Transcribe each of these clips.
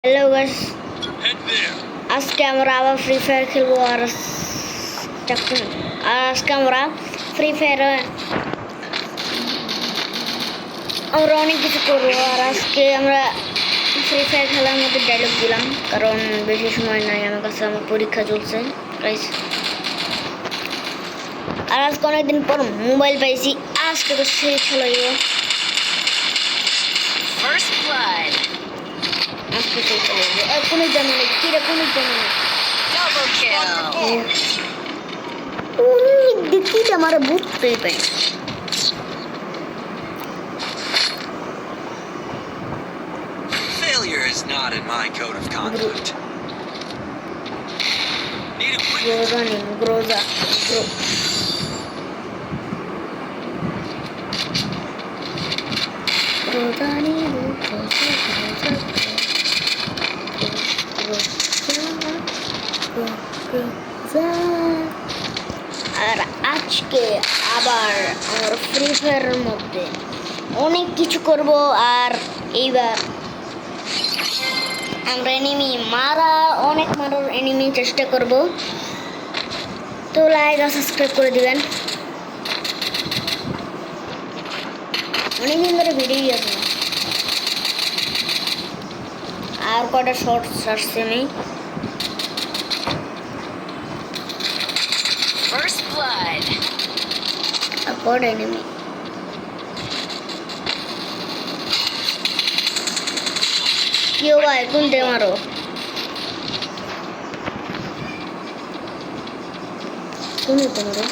Hello guys, আজকে আমরা আবার ফ্রি ফায়ার খেলবো। আজকে আমরা ফ্রি ফায়ার অনেক কিছু করবো। আর আজকে আমরা ফ্রি ফায়ার খেলার মধ্যে ডায়লগ দিলাম, কারণ বেশি সময় নাই আমার কাছে, আমার পরীক্ষা চলছে গাইস। আর আজকে অনেকদিন পর মোবাইল পাইছি, আজকে তো সেই খেলাই আজকে সেই খেলাই কোনো জানি না কিরা, কোনো জানি না দেখি আমার বুঝতেই পাই। Failure is not in my code of conduct. Need equipment. Groza. আর আজকে আবার আমরা ফ্রি ফায়ারের মধ্যে অনেক কিছু করব। আর এইবার আমরা অনেক মারার এনিমি চেষ্টা করব। তো লাইক আর সাবস্ক্রাইব করে দিবেন। অনেকদিন ধরে ভিডিও আছে, আর কটা শর্টস আসছে আমি। First blood. Upward enemy. Yo bhai, kunte maro. Kuni to maro.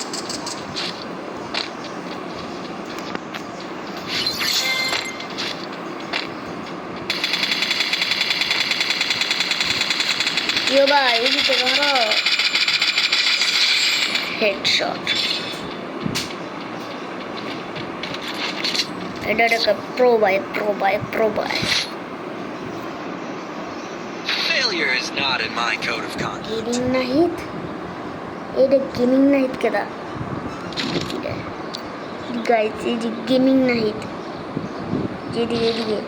Yo bhai, udi to maro. Headshot. এটা একটা pro by. Failure is not in my code of conduct. Gaming Nahid, এটা গেমিং নাহিদ কেডা guys? এই যে gaming Nahid, এদিকে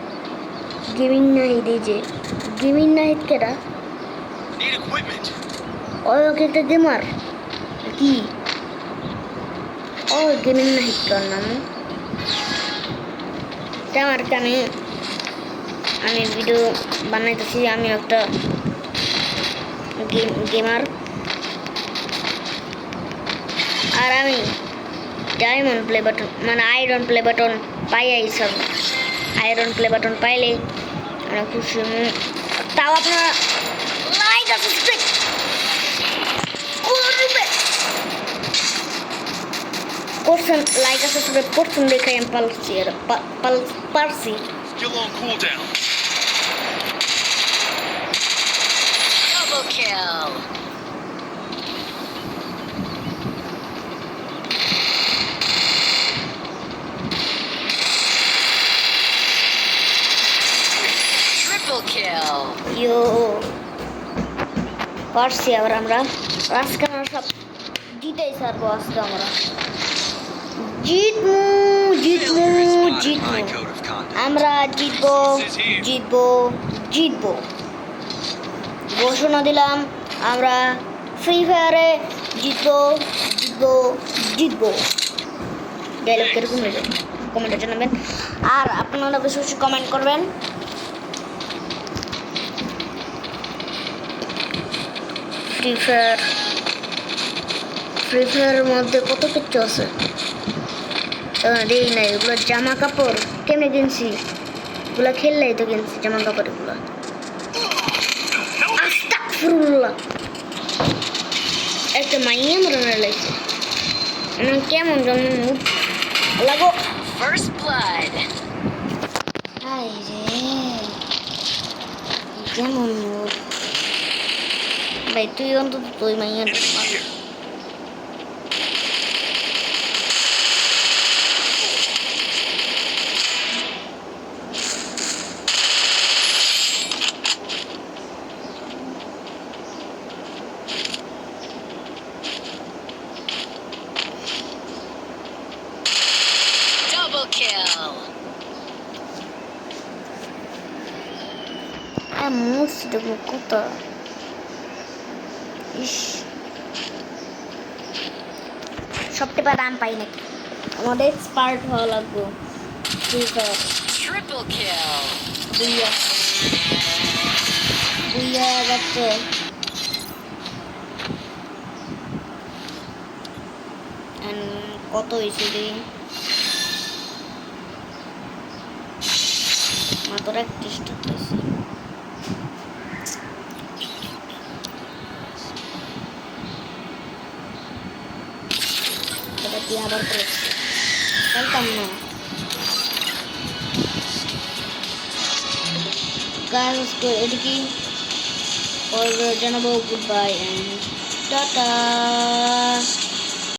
gaming Nahid, এই যে gaming Nahid কেডা? Need equipment. ওকে একটা গেমার কি? ও গেমিং নাহিদ কার নাম? আমার কানে আমি ভিডিও বানাইতেছি, আমি একটা গেমার। আর আমি ডায়মন্ড প্লে বাটন মানে আয়রন প্লে বাটন পাইয়াইছিলাম। আয়রন প্লে বাটন পাইলে আমরা খুশি। তাও আপনারা লাইক আর সাবস্ক্রাইব করছেন, লাইক আর সাবস্ক্রাইব করছেন দেখে আমি পারছি। Still on cooldown. Double kill. Triple kill. ইয়ো পারছি আবার আমরা। আজকে আমরা সব জিতেই ছাড়বো। আজকে আমরা জিতবো। Failure is not in my code of conduct. আমরা জিতবো। ঘোষণা দিলাম, আমরা ফ্রি ফায়ারে জিতবো। ডায়লগ কিরকম হয়ে কমেন্টে জানাবেন। আর আপনারা বেশি বেশি কমেন্ট করবেন। ফ্রি ফায়ারের মধ্যে কত কিছু আছে দেই নাই। এগুলো জামা কাপড় কেমনে কিনছি, এগুলো খেললেই তো কিনছি জামা কাপড় এগুলো। আস্তাগফিরুল্লাহ, একটা মাইয়া মরণে লাগছে। কেমন যেমন মুখ লাগো। First blood. হাই রে, কেমন মুখ ভাই। তুই অন্তত তুই মাইয়া Double kill. মুস আসছে দেখবো কত ইস সব টেপা দাম পাই নাকি আমাদের এক্সপার্ট হওয়া লাগবে ঠিক আছে Triple kill. বুইয়া বুইয়া যাচ্ছে কত হয়েছে রে মাত্র 31 টাকা হয়েছে তুই আবার করেছিস খেলতাম না গাইস এদিকে পরে জানাবো গুড বাই এন্ড টাটা